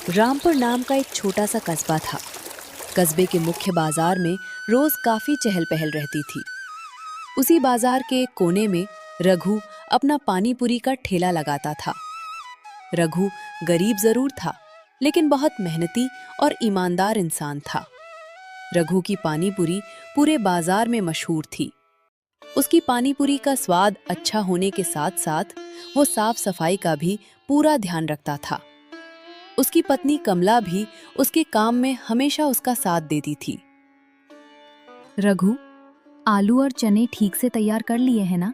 रामपुर नाम का एक छोटा सा कस्बा था। कस्बे के मुख्य बाजार में रोज काफी चहल पहल रहती थी। उसी बाजार के एक कोने में रघु अपना पानी पूरी का ठेला लगाता था। रघु गरीब जरूर था, लेकिन बहुत मेहनती और ईमानदार इंसान था। रघु की पानी पूरी पूरे बाजार में मशहूर थी। उसकी पानी पूरी का स्वाद अच्छा होने के साथ साथ वो साफ सफाई का भी पूरा ध्यान रखता था। उसकी पत्नी कमला भी उसके काम में हमेशा उसका साथ देती थी। रघु, आलू और चने ठीक से तैयार कर लिए हैं ना?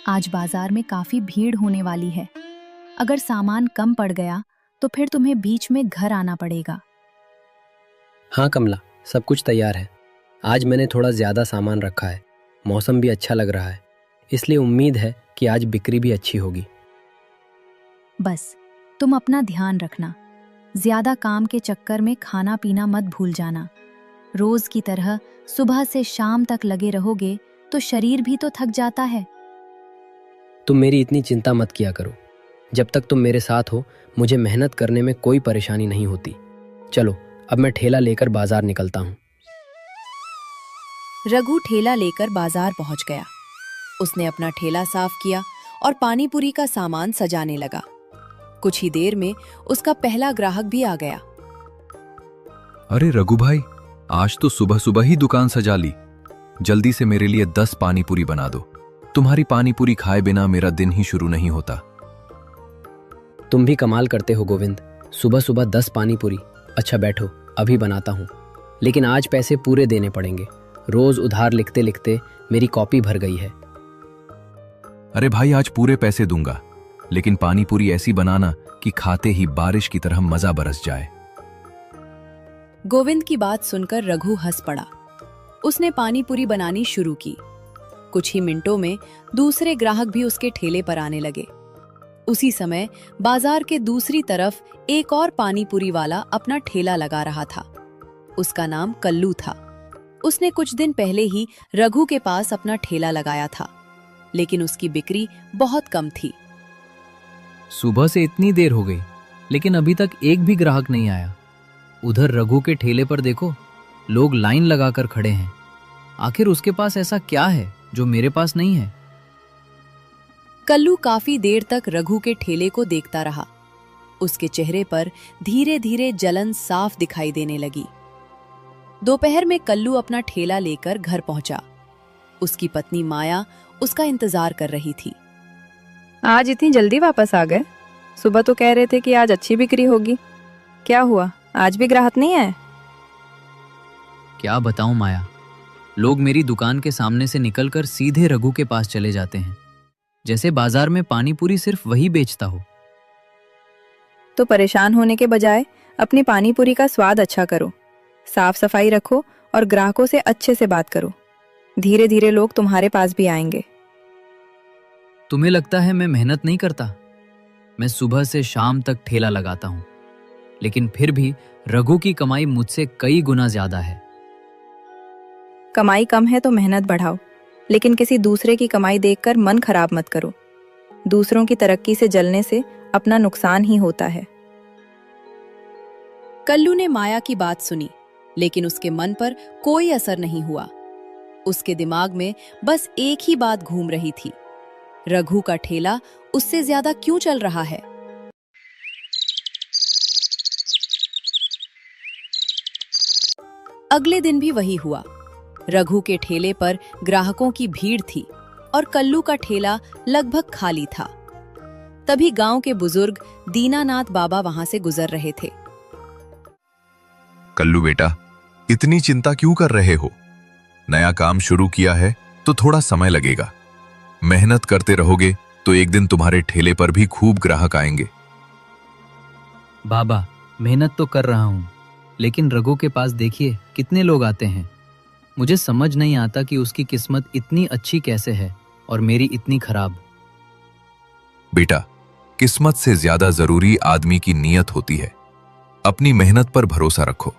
आज बाजार में काफी भीड़ होने वाली है। अगर सामान कम पड़ गया तो फिर तुम्हें बीच में घर आना पड़ेगा। हाँ कमला, सब कुछ तैयार है। आज मैंने थोड़ा ज़्यादा सामान रखा है। मौसम भी अच्छा लग रहा है, इसलिए उम्मीद है कि आज बिक्री भी अच्छी होगी। बस तुम अपना ध्यान रखना। ज्यादा काम के चक्कर में खाना पीना मत भूल जाना। रोज की तरह सुबह से शाम तक लगे रहोगे तो शरीर भी तो थक जाता है। तुम मेरी इतनी चिंता मत किया करो। जब तक तुम मेरे साथ हो, मुझे मेहनत करने में कोई परेशानी नहीं होती। चलो, अब मैं ठेला लेकर बाजार निकलता हूँ। रघु ठेला लेकर बाजार पहुंच गया। उसने अपना ठेला साफ किया और पानी पूरी का सामान सजाने लगा। कुछ ही देर में उसका पहला ग्राहक भी आ गया। अरे रघु भाई, आज तो सुबह सुबह ही दुकान सजा ली। जल्दी से मेरे लिए 10 पानी पूरी बना दो। तुम्हारी पानी पूरी खाए बिना मेरा दिन ही शुरू नहीं होता। तुम भी कमाल करते हो गोविंद, सुबह सुबह 10 पानी पूरी। अच्छा बैठो, अभी बनाता हूँ। लेकिन आज पैसे पूरे देने पड़ेंगे। रोज उधार लिखते लिखते मेरी कॉपी भर गई है। अरे भाई, आज पूरे पैसे दूंगा, लेकिन पानी पूरी ऐसी बनाना कि खाते ही बारिश की तरह मजा बरस जाए। गोविंद की बात सुनकर रघु हंस पड़ा। उसने पानी पूरी बनानी शुरू की। कुछ ही मिनटों में दूसरे ग्राहक भी उसके ठेले पर आने लगे। उसी समय बाजार के दूसरी तरफ एक और पानी पूरी वाला अपना ठेला लगा रहा था। उसका नाम कल्लू था। उसने कुछ दिन पहले ही रघु के पास अपना ठेला लगाया था, लेकिन उसकी बिक्री बहुत कम थी। सुबह से इतनी देर हो गई, लेकिन अभी तक एक भी ग्राहक नहीं आया। उधर रघु के ठेले पर देखो, लोग लाइन लगाकर खड़े हैं। आखिर उसके पास ऐसा क्या है जो मेरे पास नहीं है? कल्लू काफी देर तक रघु के ठेले को देखता रहा। उसके चेहरे पर धीरे धीरे जलन साफ दिखाई देने लगी। दोपहर में कल्लू अपना ठेला लेकर घर पहुंचा। उसकी पत्नी माया उसका इंतजार कर रही थी। आज इतनी जल्दी वापस आ गए? सुबह तो कह रहे थे कि आज अच्छी बिक्री होगी। क्या हुआ, आज भी ग्राहक नहीं आए? क्या बताऊं माया, लोग मेरी दुकान के सामने से निकलकर सीधे रघु के पास चले जाते हैं, जैसे बाजार में पानी पूरी सिर्फ वही बेचता हो। तो परेशान होने के बजाय अपनी पानी पूरी का स्वाद अच्छा करो, साफ सफाई रखो और ग्राहकों से अच्छे से बात करो। धीरे धीरे लोग तुम्हारे पास भी आएंगे। तुम्हें लगता है मैं मेहनत नहीं करता? मैं सुबह से शाम तक ठेला लगाता हूं, लेकिन फिर भी रघु की कमाई मुझसे कई गुना ज्यादा है। कमाई कम है तो मेहनत बढ़ाओ, लेकिन किसी दूसरे की कमाई देखकर मन खराब मत करो। दूसरों की तरक्की से जलने से अपना नुकसान ही होता है। कल्लू ने माया की बात सुनी, लेकिन उसके मन पर कोई असर नहीं हुआ। उसके दिमाग में बस एक ही बात घूम रही थी, रघु का ठेला उससे ज्यादा क्यों चल रहा है। अगले दिन भी वही हुआ। रघु के ठेले पर ग्राहकों की भीड़ थी और कल्लू का ठेला लगभग खाली था। तभी गांव के बुजुर्ग दीनानाथ बाबा वहां से गुजर रहे थे। कल्लू बेटा, इतनी चिंता क्यों कर रहे हो? नया काम शुरू किया है तो थोड़ा समय लगेगा। मेहनत करते रहोगे तो एक दिन तुम्हारे ठेले पर भी खूब ग्राहक आएंगे। बाबा, मेहनत तो कर रहा हूं, लेकिन रघु के पास देखिए कितने लोग आते हैं। मुझे समझ नहीं आता कि उसकी किस्मत इतनी अच्छी कैसे है और मेरी इतनी खराब। बेटा, किस्मत से ज्यादा जरूरी आदमी की नीयत होती है। अपनी मेहनत पर भरोसा रखो।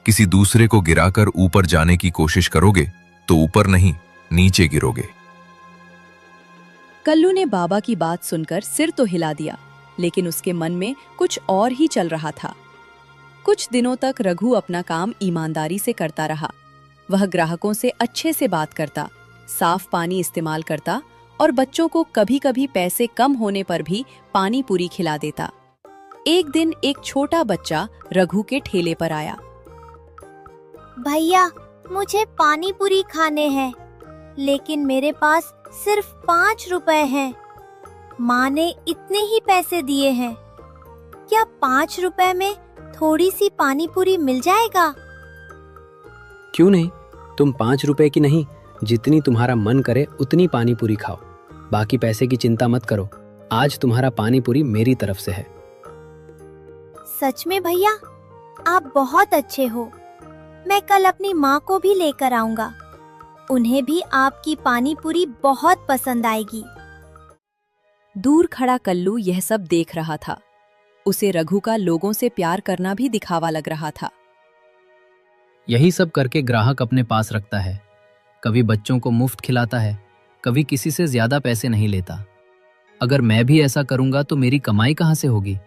किसी दूसरे को गिराकर ऊपर जाने की कोशिश करोगे तो ऊपर नहीं, नीचे गिरोगे। कल्लू ने बाबा की बात सुनकर सिर तो हिला दिया, लेकिन उसके मन में कुछ और ही चल रहा था। कुछ दिनों तक रघु अपना काम ईमानदारी से करता रहा। वह ग्राहकों से अच्छे से बात करता, साफ पानी इस्तेमाल करता और बच्चों को कभी-कभी पैसे कम होने पर भी पानी पूरी खिला देता। एक दिन एक छोटा बच्चा रघु के ठेले पर आया। भैया, मुझे पानी पूरी खाने हैं, लेकिन मेरे पास सिर्फ 5 रुपए हैं। माँ ने इतने ही पैसे दिए हैं। क्या 5 रुपए में थोड़ी सी पानी पूरी मिल जाएगा? क्यों नहीं, तुम 5 रुपए की नहीं, जितनी तुम्हारा मन करे उतनी पानी पूरी खाओ। बाकी पैसे की चिंता मत करो, आज तुम्हारा पानी पूरी मेरी तरफ से है। सच में भैया, आप बहुत अच्छे हो। मैं कल अपनी माँ को भी लेकर आऊंगा। उन्हें भी आपकी पानी पूरी बहुत पसंद आएगी। दूर खड़ा कल्लू यह सब देख रहा था। उसे रघु का लोगों से प्यार करना भी दिखावा लग रहा था। यही सब करके ग्राहक अपने पास रखता है। कभी बच्चों को मुफ्त खिलाता है, कभी किसी से ज्यादा पैसे नहीं लेता। अगर मैं भी ऐसा करूंगा तो मेरी कमाई कहाँ से होगी?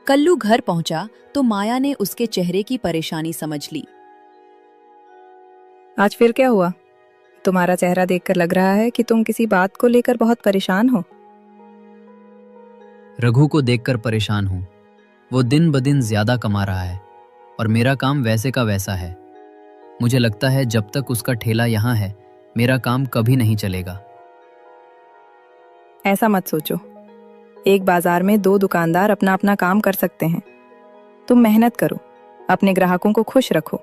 कल्लू घर पहुंचा तो माया ने उसके चेहरे की परेशानी समझ ली। आज फिर क्या हुआ? तुम्हारा चेहरा देखकर लग रहा है कि तुम किसी बात को लेकर बहुत परेशान हो। रघु को देखकर परेशान हूँ। वो दिन ब दिन ज्यादा कमा रहा है और मेरा काम वैसे का वैसा है। मुझे लगता है जब तक उसका ठेला यहाँ है, मेरा काम कभी नहीं चलेगा। ऐसा मत सोचो। एक बाजार में 2 दुकानदार अपना अपना काम कर सकते हैं। तुम मेहनत करो, अपने ग्राहकों को खुश रखो।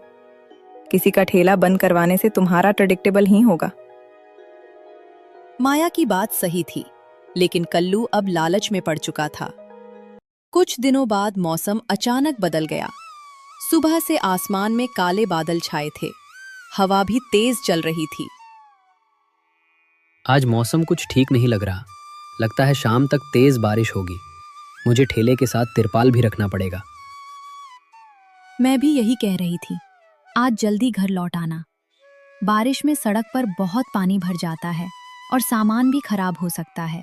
किसी का ठेला बंद करवाने से तुम्हारा प्रेडिक्टेबल ही होगा। माया की बात सही थी, लेकिन कल्लू अब लालच में पड़ चुका था। कुछ दिनों बाद मौसम अचानक बदल गया। सुबह से आसमान में काले बादल छाए थे। हवा भी तेज चल रही थी। आज मौसम कुछ ठीक नहीं लग रहा। लगता है शाम तक तेज बारिश होगी। मुझे ठेले के साथ तिरपाल भी रखना पड़ेगा। मैं भी यही कह रही थी। आज जल्दी घर लौट आना। बारिश में सड़क पर बहुत पानी भर जाता है और सामान भी खराब हो सकता है।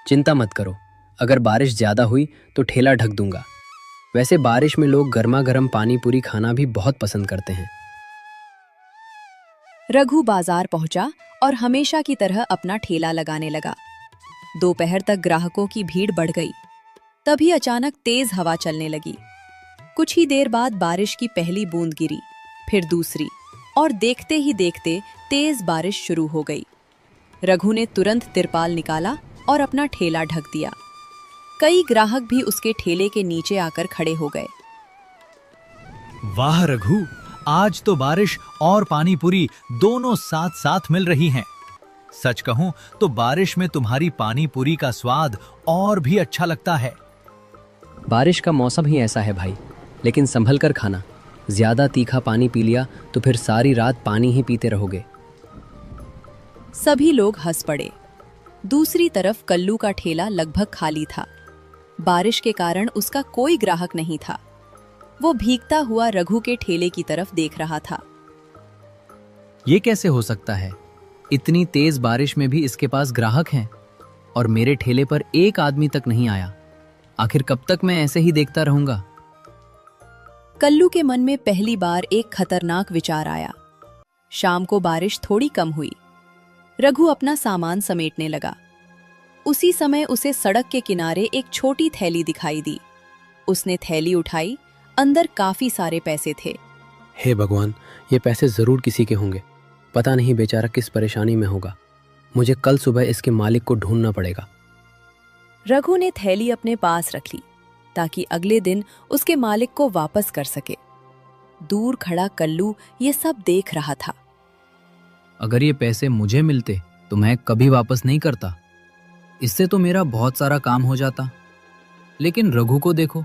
चिंता मत करो, अगर बारिश ज्यादा हुई तो ठेला ढक दूंगा। वैसे बारिश में लोग गर्मा गर्म पानी पूरी खाना भी बहुत पसंद करते हैं। रघु बाजार पहुंचा और हमेशा की तरह अपना ठेला लगाने लगा। दोपहर तक ग्राहकों की भीड़ बढ़ गई। तभी अचानक तेज हवा चलने लगी। कुछ ही देर बाद बारिश की पहली बूंद गिरी, फिर दूसरी, और देखते ही देखते तेज बारिश शुरू हो गई। रघु ने तुरंत तिरपाल निकाला और अपना ठेला ढक दिया। कई ग्राहक भी उसके ठेले के नीचे आकर खड़े हो गए। वाह रघु, आज तो बारिश और पानी पूरी दोनों साथ साथ मिल रही हैं। सच कहूं तो बारिश में तुम्हारी पानी पूरी का स्वाद और भी अच्छा लगता है। बारिश का मौसम ही ऐसा है भाई, लेकिन संभल कर खाना। ज्यादा तीखा पानी पी लिया तो फिर सारी रात पानी ही पीते रहोगे। सभी लोग हंस पड़े। दूसरी तरफ कल्लू का ठेला लगभग खाली था। बारिश के कारण उसका कोई ग्राहक नहीं था। वो भीगता हुआ रघु के ठेले की तरफ देख रहा था। ये कैसे हो सकता है? इतनी तेज बारिश में भी इसके पास ग्राहक हैं और मेरे ठेले पर एक आदमी तक नहीं आया। आखिर कब तक मैं ऐसे ही देखता रहूंगा? कल्लू के मन में पहली बार एक खतरनाक विचार आया। शाम को बारिश थोड़ी कम हुई। रघु अपना सामान समेटने लगा। उसी समय उसे सड़क के किनारे एक छोटी थैली दिखाई दी। उसने थैली उठाई। अंदर काफी सारे पैसे थे। हे भगवान, ये पैसे जरूर किसी के होंगे। पता नहीं बेचारा किस परेशानी में होगा। मुझे कल सुबह इसके मालिक को ढूंढना पड़ेगा। रघु ने थैली अपने पास रख ली ताकि अगले दिन उसके मालिक को वापस कर सके। दूर खड़ा कल्लू ये सब देख रहा था। अगर ये पैसे मुझे मिलते तो मैं कभी वापस नहीं करता। इससे तो मेरा बहुत सारा काम हो जाता। लेकिन रघु को देखो,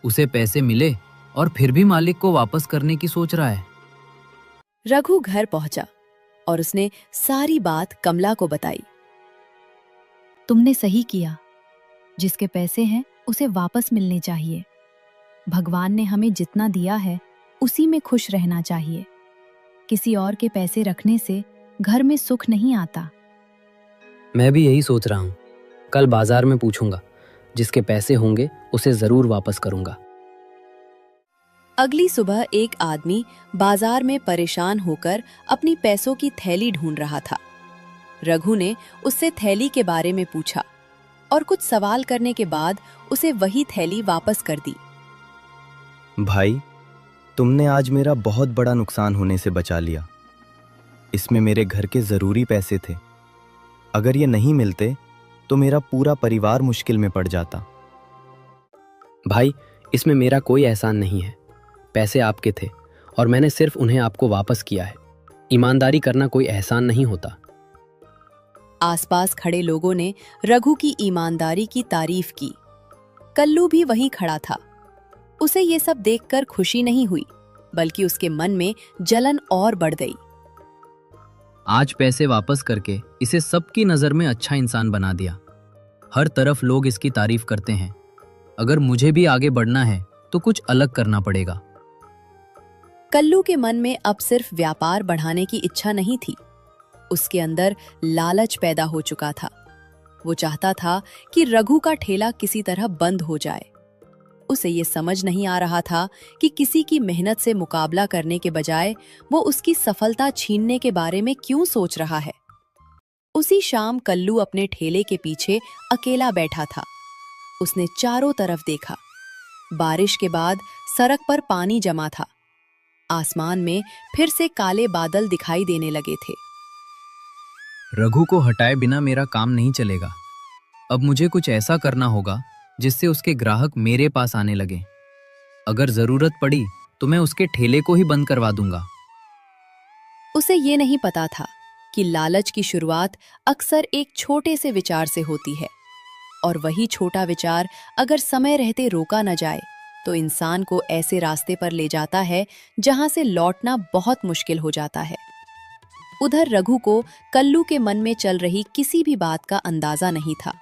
उसे पैसे मिले और फिर भी मालिक को वापस करने की सोच रहा है। रघु घर पहुंचा और उसने सारी बात कमला को बताई। तुमने सही किया। जिसके पैसे हैं उसे वापस मिलने चाहिए। भगवान ने हमें जितना दिया है उसी में खुश रहना चाहिए। किसी और के पैसे रखने से घर में सुख नहीं आता। मैं भी यही सोच रहा हूँ। कल बाजार में पूछूंगा। जिसके पैसे होंगे उसे जरूर वापस करूंगा। अगली सुबह एक आदमी बाजार में परेशान होकर अपनी पैसों की थैली ढूंढ रहा था। रघु ने उससे थैली के बारे में पूछा और कुछ सवाल करने के बाद उसे वही थैली वापस कर दी। भाई, तुमने आज मेरा बहुत बड़ा नुकसान होने से बचा लिया। इसमें मेरे घर के जरूरी पैसे थे। अगर ये नहीं मिलते तो मेरा पूरा परिवार मुश्किल में पड़ जाता। भाई, इसमें मेरा कोई एहसान नहीं है। पैसे आपके थे और मैंने सिर्फ उन्हें आपको वापस किया है। ईमानदारी करना कोई एहसान नहीं होता। आसपास खड़े लोगों ने रघु की ईमानदारी की तारीफ की। कल्लू भी वहीं खड़ा था। उसे ये सब देखकर खुशी नहीं हुई, बल्कि उसके मन में जलन और बढ़ गई। आज पैसे वापस करके इसे सबकी नज़र में अच्छा इंसान बना दिया। हर तरफ लोग इसकी तारीफ करते हैं। अगर मुझे भी आगे बढ़ना है तो कुछ अलग करना पड़ेगा। कल्लू के मन में अब सिर्फ व्यापार बढ़ाने की इच्छा नहीं थी, उसके अंदर लालच पैदा हो चुका था। वो चाहता था कि रघु का ठेला किसी तरह बंद हो जाए। उसे ये समझ नहीं आ रहा था कि किसी की मेहनत से मुकाबला करने के बजाय वो उसकी सफलता छीनने के बारे में क्यों सोच रहा है। उसी शाम कल्लू अपने ठेले के पीछे अकेला बैठा था। उसने चारों तरफ देखा। बारिश के बाद सड़क पर पानी जमा था। आसमान में फिर से काले बादल दिखाई देने लगे थे। रघु को हटाए बिना मेरा काम नहीं चलेगा। अब मुझे कुछ ऐसा करना होगा जिससे उसके ग्राहक मेरे पास आने लगे। अगर जरूरत पड़ी तो मैं उसके ठेले को ही बंद करवा दूंगा। उसे ये नहीं पता था कि लालच की शुरुआत अक्सर एक छोटे से विचार से होती है, और वही छोटा विचार अगर समय रहते रोका न जाए तो इंसान को ऐसे रास्ते पर ले जाता है जहां से लौटना बहुत मुश्किल हो जाता है। उधर रघु को कल्लू के मन में चल रही किसी भी बात का अंदाजा नहीं था।